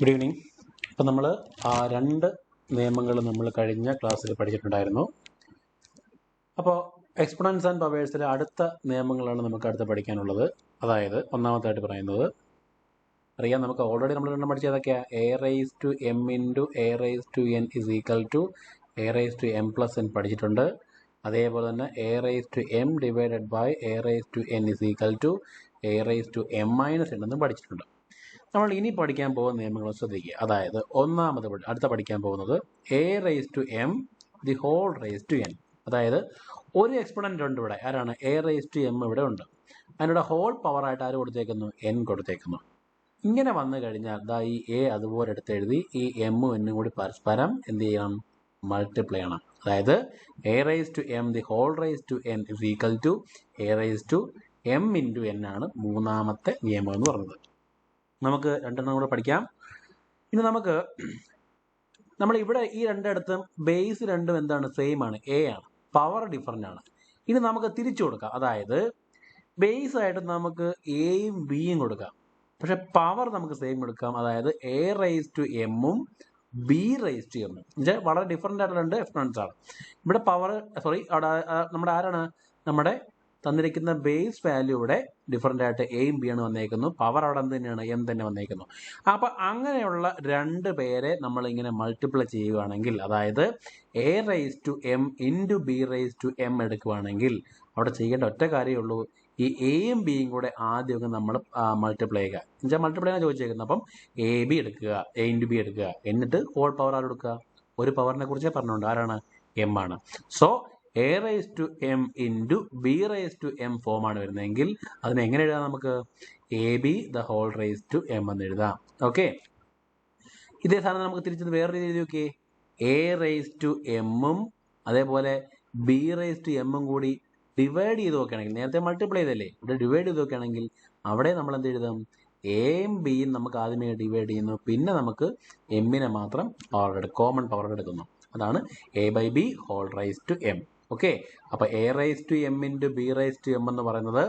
Good evening. അപ്പം നമ്മൾ രണ്ട് നിയമങ്ങൾ നമ്മൾ കഴിഞ്ഞ ക്ലാസ്സിൽ പഠിച്ചിട്ടുണ്ടായിരുന്നു. അപ്പോൾ എക്സ്പോണൻസ് ആൻഡ് പവേഴ്സിലെ അടുത്ത നിയമങ്ങളാണ് നമുക്ക് അടുത്ത് പഠിക്കാനുള്ളത്. അതായത് ഒന്നാമത്തായിട്ട് പറയുന്നത് അറിയാം, നമുക്ക് ഓൾറെഡി നമ്മൾ രണ്ടും പഠിച്ചത് ഏതൊക്കെയാണ്? A raise to M into A raise to N is equal to A raise to M plus N പഠിച്ചിട്ടുണ്ട്. അതേപോലെ തന്നെ A raise to M divided by A raise to N is equal to A raise to M minus N എന്നും പഠിച്ചിട്ടുണ്ട്. നമ്മൾ ഇനി പഠിക്കാൻ പോകുന്ന നിയമങ്ങൾ ശ്രദ്ധിക്കുക. അതായത് അടുത്ത പഠിക്കാൻ പോകുന്നത് A raise to M the whole raise to N. അതായത് ഒരു എക്സ്പോണൻ്റ് ഉണ്ട് ഇവിടെ. ആരാണ്? എ റൈസ് ടു എം ഇവിടെ ഉണ്ട്. അതിനുള്ള ഹോൾ പവറായിട്ട് ആര് കൊടുത്തേക്കുന്നു? എൻ കൊടുത്തേക്കുന്നു. ഇങ്ങനെ വന്നു കഴിഞ്ഞാൽ ഈ എ അതുപോലെ എടുത്ത് എഴുതി ഈ എമ്മും എന്നും കൂടി പരസ്പരം എന്ത് ചെയ്യണം? മൾട്ടിപ്ലൈ ചെയ്യണം. അതായത് A raise to M the whole raise to N is equal to A raise to M into N ആണ് മൂന്നാമത്തെ നിയമം എന്ന് പറയുന്നത്. നമുക്ക് രണ്ടെണ്ണം കൂടെ പഠിക്കാം. ഇനി നമ്മൾ ഇവിടെ ഈ രണ്ടിടത്തും ബേസ് രണ്ടും എന്താണ്? സെയിം ആണ്, എ ആണ്. പവർ ഡിഫറൻ്റ് ആണ്. ഇനി നമുക്ക് തിരിച്ചു കൊടുക്കാം. അതായത് ബേസ് ആയിട്ട് നമുക്ക് എയും ബിയും കൊടുക്കാം, പക്ഷെ പവർ നമുക്ക് സെയിം കൊടുക്കാം. അതായത് എ റൈസ് ടു എമ്മും ബി റൈസ് ടു എമ്മും വളരെ ഡിഫറൻ്റ് ആയിട്ടുള്ള രണ്ട് എക്സ്പോണൻസ് ആണ്. ഇവിടെ പവർ അവിടെ നമ്മുടെ ആരാണ്? നമ്മുടെ തന്നിരിക്കുന്ന ബേസ് വാല്യൂ ഇവിടെ ഡിഫറൻ്റ് ആയിട്ട് എയും ബി ആണ് വന്നേക്കുന്നു. പവർ അവിടെ എന്ത് തന്നെയാണ്? എം തന്നെ വന്നേക്കുന്നു. അപ്പം അങ്ങനെയുള്ള രണ്ട് പേരെ നമ്മൾ ഇങ്ങനെ മൾട്ടിപ്ലൈ ചെയ്യുകയാണെങ്കിൽ, അതായത് A raise to M into B raise to M എടുക്കുകയാണെങ്കിൽ അവിടെ ചെയ്യേണ്ട ഒറ്റ കാര്യമേ ഉള്ളൂ. ഈ എയും ബിയും കൂടെ ആദ്യമൊക്കെ നമ്മൾ മൾട്ടിപ്ലൈ ചെയ്യുക. എന്നുവെച്ചാൽ മൾട്ടിപ്ലൈ ആണ് ചോദിച്ചേക്കുന്നത്. അപ്പം എ ബി എടുക്കുക, എ ഇൻറ്റു ബി എടുക്കുക, എന്നിട്ട് ഹോൾ പവർ ആര് കൊടുക്കുക? ഒരു പവറിനെ കുറിച്ചേ പറഞ്ഞുകൊണ്ട് ആരാണ്? എം ആണ്. So A raise to M into B raise to M form ആണ് വരുന്നതെങ്കിൽ അതിനെ എങ്ങനെ എഴുതാം? നമുക്ക് A B the whole raise to M എന്ന് എഴുതാം. ഓക്കെ, ഇതേ സാധനം നമുക്ക് തിരിച്ചത് വേറെ രീതി എഴുതി നോക്കിയേ. എ റൈസ് ടു എമ്മും അതേപോലെ ബി റൈസ് ടു എമ്മും കൂടി ഡിവൈഡ് ചെയ്ത് നോക്കുകയാണെങ്കിൽ, നേരത്തെ മൾട്ടിപ്ലൈ ചെയ്തല്ലേ, ഇവിടെ ഡിവൈഡ് ചെയ്ത് നോക്കുകയാണെങ്കിൽ അവിടെ നമ്മൾ എന്ത് എഴുതാം? എയും ബിയും നമുക്ക് ആദ്യമേ ഡിവൈഡ് ചെയ്യുന്നു, പിന്നെ നമുക്ക് എമ്മിനെ മാത്രം കോമൺ പവർ എടുക്കുന്നു. അതാണ് A by B whole raise to M. Okay, അപ്പൊ A raise to M into B raise to M എന്ന് പറയുന്നത്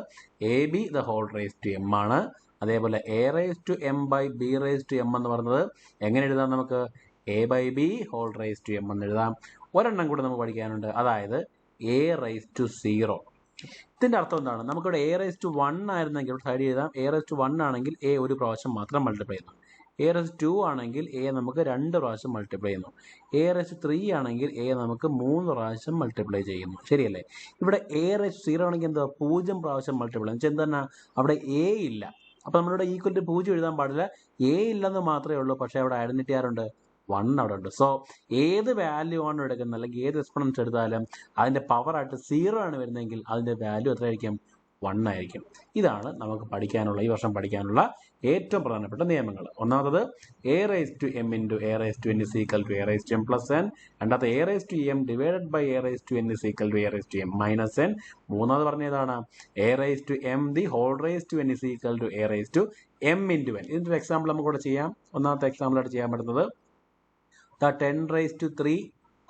A B the whole raise to M ആണ്. അതേപോലെ A raise to M by B raise to M എന്ന് പറയുന്നത് എങ്ങനെ എഴുതാം? നമുക്ക് A by B whole raise to M എന്ന് എഴുതാം. ഒരെണ്ണം കൂടെ നമുക്ക് പഠിക്കാനുണ്ട്. അതായത് എ റൈസ് ടു 0. ഇതിന്റെ അർത്ഥം എന്താണ്? നമുക്കിവിടെ എ റൈസ് ടു 1 ആയിരുന്നെങ്കിൽ ഇവിടെ സൈഡ് എഴുതാം. എ റൈസ് ടു 1 ആണെങ്കിൽ എ ഒരു പ്രാവശ്യം മാത്രം മൾട്ടിപ്ലൈ ചെയ്യുന്നു. എ റൈസ് 2 ആണെങ്കിൽ എ നമുക്ക് 2 പ്രാവശ്യം മൾട്ടിപ്ലൈ ചെയ്യുന്നു. എ റൈസ് 3 ആണെങ്കിൽ എ നമുക്ക് 3 പ്രാവശ്യം മൾട്ടിപ്ലൈ ചെയ്യുന്നു. ശരിയല്ലേ? ഇവിടെ എ റൈസ് 0 ആണെങ്കിൽ എന്താ? 0 പ്രാവശ്യം മൾട്ടിപ്ലൈ. എന്ന് വെച്ചാൽ എന്താണ്? അവിടെ എ ഇല്ല. അപ്പൊ നമ്മളിവിടെ ഈക്വൽ ടു 0 എഴുതാൻ പാടില്ല. എ ഇല്ലെന്ന് മാത്രമേ ഉള്ളൂ. പക്ഷെ അവിടെ ഐഡന്റിറ്റി ആരുണ്ട്? 1 അവിടെ ഉണ്ട്. സോ ഏത് വാല്യൂ ആണ് എടുക്കുന്നത്, അല്ലെങ്കിൽ ഏത് എക്സ്പോണൻസ് എടുത്താലും അതിന്റെ പവർ ആയിട്ട് 0 ആണ് വരുന്നതെങ്കിൽ അതിന്റെ വാല്യൂ എത്രയായിരിക്കും? 1 ആയിരിക്കും. ഇതാണ് നമുക്ക് പഠിക്കാനുള്ള, ഈ വർഷം പഠിക്കാനുള്ള ഏറ്റവും പ്രധാനപ്പെട്ട നിയമങ്ങൾ. ഒന്നാമത്തത് A raise to M into A raise to N is equal to A raise to M plus N. രണ്ടാമത്തെ A raise to M divided by A raise to N is equal to A raise to M minus N. മൂന്നാമത് പറഞ്ഞതാണ് A raise to M the whole raise to N is equal to A raise to M into N. ഇതിന്റെ ഒരു example നമുക്ക് ഇവിടെ ചെയ്യാം. ഒന്നാമത്തെ example ആയിട്ട് ചെയ്യാൻ പറ്റുന്നത് 10 raise to 3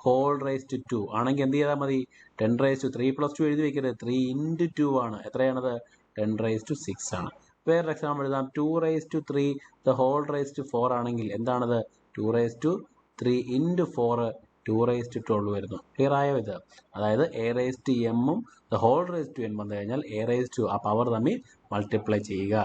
whole raise to 2 ആണെങ്കിൽ എന്ത് ചെയ്താൽ മതി? 10 റൈസ് ടു 3 പ്ലസ് 2 എഴുതി വെക്കരുത്. 3 ഇൻറ്റു 2 ആണ്. എത്രയാണത്? 10 റൈസ് ടു 6 ആണ്. വേറൊരു എക്സാമ്പിൾ എഴുതാം. 2 raise to 3 the whole raise to 4 ആണെങ്കിൽ എന്താണത്? 2 raise to 3 into 4 2 raise to 12 വരുന്നു. ക്ലിയർ ആയോ ഇത്? അതായത് എ റൈസ് ടു എമ്മും the whole raise to N വന്നു കഴിഞ്ഞാൽ എ റൈസ് ടു ആ പവർ തമ്മിൽ മൾട്ടിപ്ലൈ ചെയ്യുക.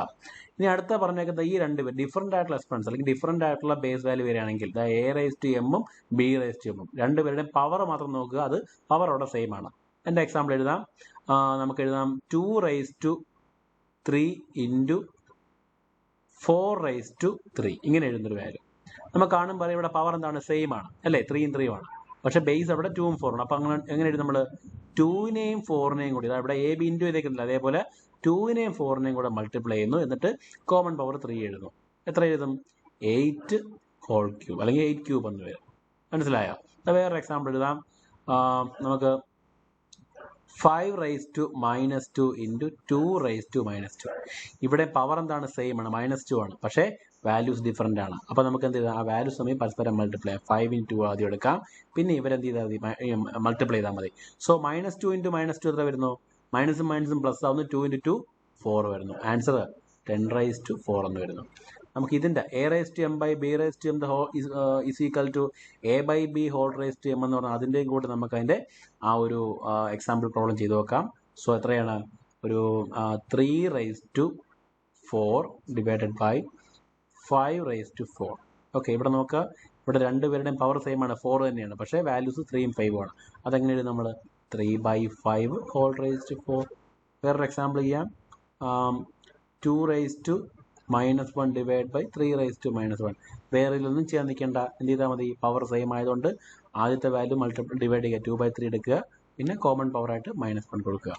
ഇനി അടുത്ത പറഞ്ഞേക്കുന്നത് ഈ രണ്ട് ഡിഫറൻ്റ് ആയിട്ടുള്ള എക്സ്പോണൻസ് അല്ലെങ്കിൽ ഡിഫറൻ്റ് ആയിട്ടുള്ള ബേസ് വാല്യൂ വരികയാണെങ്കിൽ എ റൈസ് ടു എമ്മും ബി റൈസ് ടു എമ്മും രണ്ടുപേരുടെയും പവർ മാത്രം നോക്കുക. അത് പവർ അവിടെ സെയിം ആണ്. എൻ്റെ എക്സാമ്പിൾ എഴുതാം. നമുക്ക് എഴുതാം 2 raise to 3 into 4 raise to 3. ഇങ്ങനെ എഴുതുന്നൊരു വാല്യൂ നമുക്ക് കാണുമ്പോൾ ഇവിടെ പവർ എന്താണ്? സെയിം ആണ് അല്ലേ? 3 3 ആണ്. പക്ഷെ ബേസ് അവിടെ 2 ഉം 4 ആണ്. അപ്പം അങ്ങനെ എങ്ങനെ എഴുതും? നമ്മൾ 2നെയും 4നെയും കൂടി ഇവിടെ എ ബി ഇൻറ്റു ചെയ്തേക്കുന്നില്ല, അതേപോലെ 2നെയും 4നെയും കൂടെ മൾട്ടിപ്ലൈ ചെയ്യുന്നു. എന്നിട്ട് കോമൺ പവർ 3 എഴുതുന്നു. എത്ര എഴുതും? 8 ഹോൾ ക്യൂബ് അല്ലെങ്കിൽ 8 ക്യൂബ് എന്ന് വരും. മനസ്സിലായോ? വേറൊരു എക്സാമ്പിൾ എഴുതാം. നമുക്ക് 5 raise to minus 2 into 2 raise to minus 2. ഇവിടെ പവർ എന്താണ്? സെയിം ആണ്, -2 ആണ്. പക്ഷേ വാല്യൂസ് ഡിഫറൻ്റ് ആണ്. അപ്പോൾ നമുക്ക് എന്ത് ചെയ്താൽ ആ വാല്യൂസ് തമ്മിൽ പരസ്പരം മൾട്ടിപ്ലൈ 5 ഇൻറ്റു ആദ്യം എടുക്കാം, പിന്നെ ഇവരെന്ത് ചെയ്താൽ മതി? മൾട്ടിപ്ലൈ ചെയ്താൽ മതി. സോ -2 ഇൻറ്റു -2 എത്ര വരുന്നു? മൈനസും മൈനസും പ്ലസ് ആവുന്നു. 2 ഇൻറ്റു 2 4 വരുന്നു. ആൻസർ 10 റൈസ് ടു 4 എന്ന് വരുന്നു. നമുക്ക് ഇതിൻ്റെ A raise to M by B raise to M the whole is equal to A by B whole raise to M എന്ന് പറഞ്ഞാൽ അതിൻ്റെയും കൂടെ നമുക്ക് അതിൻ്റെ ആ ഒരു എക്സാമ്പിൾ പ്രോബ്ലം ചെയ്ത് നോക്കാം. സോ എത്രയാണ്? ഒരു 3 raise to 4 divided by 5 raise to 4. Okay, ഇവിടെ നോക്കുക, ഇവിടെ രണ്ടുപേരുടെയും പവർ സെയിം ആണ്, 4 തന്നെയാണ്, പക്ഷേ വാല്യൂസ് 3ഉം 5ഉം ആണ്. അതെങ്ങനെയാണ്? നമ്മൾ 3/5 ഹോൾ റേസ് ടു 4. വേറൊരു എക്സാമ്പിൾ ചെയ്യാം. 2 raise to -1 divide by 3 raise to -1. വേറെ ഇതിലൊന്നും ചെയ്യാൻ നിൽക്കേണ്ട, എന്ത് ചെയ്താൽ മതി? പവർ സെയിം ആയതുകൊണ്ട് ആദ്യത്തെ വാല്യൂ ഡിവൈഡ് ചെയ്യുക, 2/3 എടുക്കുക, പിന്നെ കോമൺ പവറായിട്ട് -1 കൊടുക്കുക.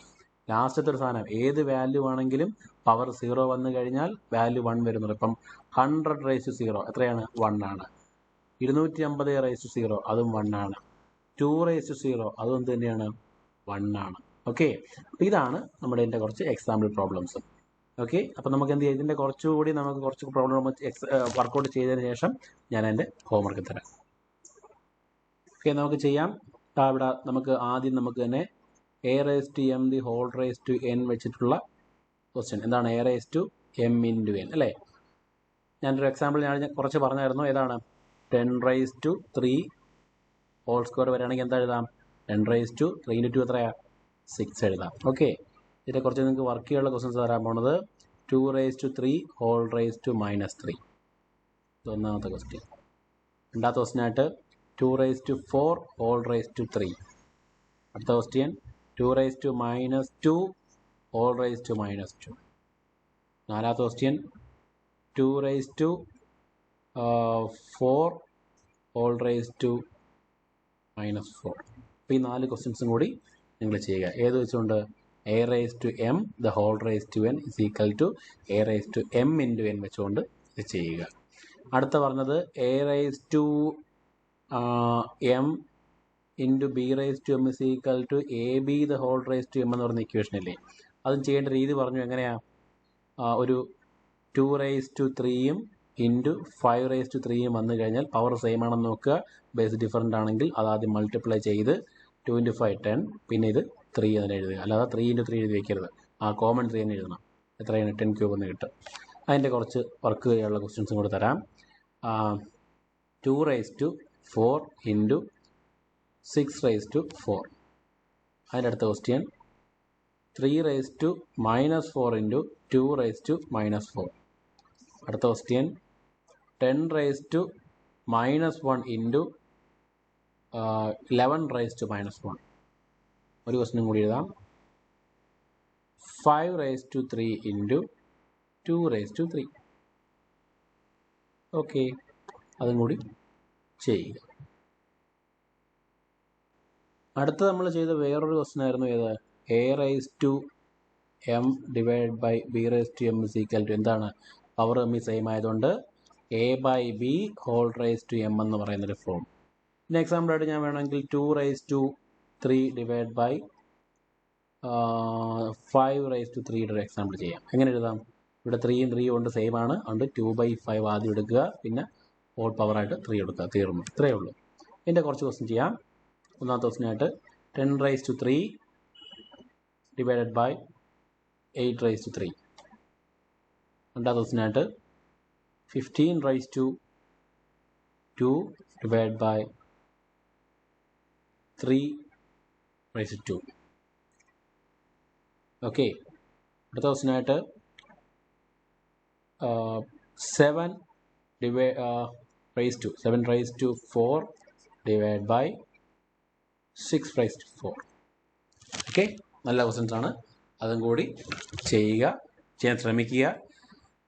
ലാസ്റ്റത്തെ ഒരു സാധനം, ഏത് വാല്യൂ ആണെങ്കിലും പവർ 0 വന്നു കഴിഞ്ഞാൽ വാല്യൂ 1 വരുന്നുള്ളൂ. ഇപ്പം 100 റേസ് ടു 0 എത്രയാണ്? 1 ആണ്. 250 റേസ് ടു 0 അതും 1 ആണ്. 2 റേസ് ടു 0 അതും എന്ത് തന്നെയാണ്? 1 ആണ്. ഓക്കെ, അപ്പോൾ ഇതാണ് നമ്മുടെ ഇതിൻ്റെ കുറച്ച് എക്സാമ്പിൾ പ്രോബ്ലംസ്. ഓക്കെ, അപ്പോൾ നമുക്ക് എന്ത് ചെയ്യാം? ഇതിൻ്റെ കുറച്ചുകൂടി നമുക്ക് കുറച്ച് പ്രോബ്ലം വർക്കൗട്ട് ചെയ്തതിന് ശേഷം ഞാൻ എൻ്റെ ഹോംവർക്ക് തരാം. ഓക്കെ, നമുക്ക് ചെയ്യാം. ഇവിടെ നമുക്ക് ആദ്യം നമുക്ക് തന്നെ A raise to M the whole raise to N വെച്ചിട്ടുള്ള ക്വസ്റ്റ്യൻ. എന്താണ്? A raise to M into N അല്ലേ? ഞാനൊരു എക്സാമ്പിൾ ഞാൻ കുറച്ച് പറഞ്ഞായിരുന്നു. ഏതാണ്? 10 റേസ് ടു 3 ഹോൾ സ്ക്വയർ വരികയാണെങ്കിൽ എന്താ എഴുതാം? 10 റേസ് ടു 3 × 2 എത്രയാ? 6 എഴുതാം. ഓക്കെ, ഇതിൻ്റെ കുറച്ച് നിങ്ങൾക്ക് വർക്ക് ചെയ്യാനുള്ള ക്വസ്റ്റ്യൻസ് തരാൻ പോണത് 2 raise to 3 whole raise to -3. ഒന്നാമത്തെ ക്വസ്റ്റ്യൻ. രണ്ടാമത്തെ ക്വസ്റ്റ്യനായിട്ട് 2 raise to 4 whole raise to 3. അടുത്ത question 2 raise to -2 whole raise to -2. നാലാമത്തെ question 2 raise to 4 whole raise to -4. അപ്പോൾ ഈ 4 ക്വസ്റ്റ്യൻസും കൂടി നിങ്ങൾ ചെയ്യുക. ഏത് വെച്ചുകൊണ്ട്? A raise to M the whole raise to N is equal to A raise to M into N വെച്ചുകൊണ്ട് ഇത് ചെയ്യുക. അടുത്ത പറഞ്ഞത് A raise to M into B raise to M is equal to A B the whole raise to M എന്ന് പറയുന്ന equation ഇല്ലേ? അതും ചെയ്യേണ്ട രീതി പറഞ്ഞു. എങ്ങനെയാണ്? ഒരു 2 റേസ് ടു 3ഉം ഇൻറ്റു 5 റേസ് ടു 3ഉം വന്നു കഴിഞ്ഞാൽ പവർ സെയിം ആണെന്ന് നോക്കുക. ബേസ് ഡിഫറൻ്റ് ആണെങ്കിൽ അതാദ്യം മൾട്ടിപ്ലൈ ചെയ്ത് 2 × 5 10, പിന്നെ ഇത് 3 അതിൽ എഴുതുക. അല്ലാതെ 3 × 3 എഴുതി വയ്ക്കരുത്. ആ കോമൺ 3 തന്നെ എഴുതണം. എത്രയാണ്? 10³ എന്ന് കിട്ടും. അതിൻ്റെ കുറച്ച് വർക്ക് ചെയ്യാനുള്ള ക്വസ്റ്റ്യൻസും കൂടെ തരാം. 2 raise to 4 into 6 raise to 4. അതിൻ്റെ അടുത്ത question 3 raise to -4 into 2 raise to -4. അടുത്ത question 10 raise to -1 into 11 raise to -1. ഒരു ക്വസ്റ്റ്യനും കൂടി എഴുതാം. 5 raise to 3 into 2 raise to 3. Okay, അതും കൂടി ചെയ്യുക. അടുത്ത നമ്മൾ ചെയ്ത വേറൊരു ക്വസ്റ്റ്യൻ ആയിരുന്നു. ഏത്? A raise to M divide by B raise to M is equal to എന്താണ്? പവർ എം സെയിം ആയതുകൊണ്ട് A by B whole raise to M എന്ന് പറയുന്നൊരു ഫോം. പിന്നെ എക്സാമ്പിളായിട്ട് ഞാൻ വേണമെങ്കിൽ 2 raise to 3 divide by 5 raise to 3 ഒരു എക്സാമ്പിൾ ചെയ്യാം. എങ്ങനെ എഴുതാം? ഇവിടെ 3ഉം 3ഉം കൊണ്ട് സെയിം ആണ്. അതുകൊണ്ട് 2/5 ആദ്യം എടുക്കുക, പിന്നെ ഹോൾ പവറായിട്ട് 3 എടുക്കുക. തീർന്നു. ഇത്രയേ ഉള്ളൂ. ഇതിൻ്റെ കുറച്ച് ക്വസ്റ്റ്യൻ ചെയ്യാം. ഒന്നാമത്തെ ക്വസ്റ്റ്യനായിട്ട് 10 raise to 3 divided by 8 raise to 3. രണ്ടാമത്തെ ക്വസ്റ്റ്യനായിട്ട് 15 raise to 2 divide by 3 raise to 2. Okay, അടുത്ത ക്വസ്റ്റ്യനായിട്ട് 7 raise to 4 divide by 6 raise to 4. Okay, നല്ല ക്വസ്റ്റ്യൻസ് ആണ്. അതും കൂടി ചെയ്യാൻ ശ്രമിക്കുക.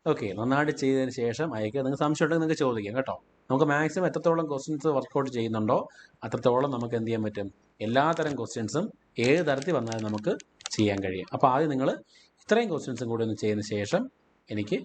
ഓക്കെ, നന്നായിട്ട് ചെയ്തതിന് ശേഷം അയക്കുക. നിങ്ങൾക്ക് സംശയം ഉണ്ടെങ്കിൽ നിങ്ങൾക്ക് ചോദിക്കാം കേട്ടോ. നമുക്ക് മാക്സിമം എത്രത്തോളം ക്വസ്റ്റ്യൻസ് വർക്കൗട്ട് ചെയ്യുന്നുണ്ടോ അത്രത്തോളം നമുക്ക് എന്ത് ചെയ്യാൻ പറ്റും? എല്ലാത്തരം ക്വസ്റ്റ്യൻസും ഏത് തരത്തിൽ വന്നാലും നമുക്ക് ചെയ്യാൻ കഴിയും. അപ്പോൾ ആദ്യം നിങ്ങൾ ഇത്രയും ക്വസ്റ്റ്യൻസും കൂടി ഒന്ന് ചെയ്തതിന് ശേഷം എനിക്ക്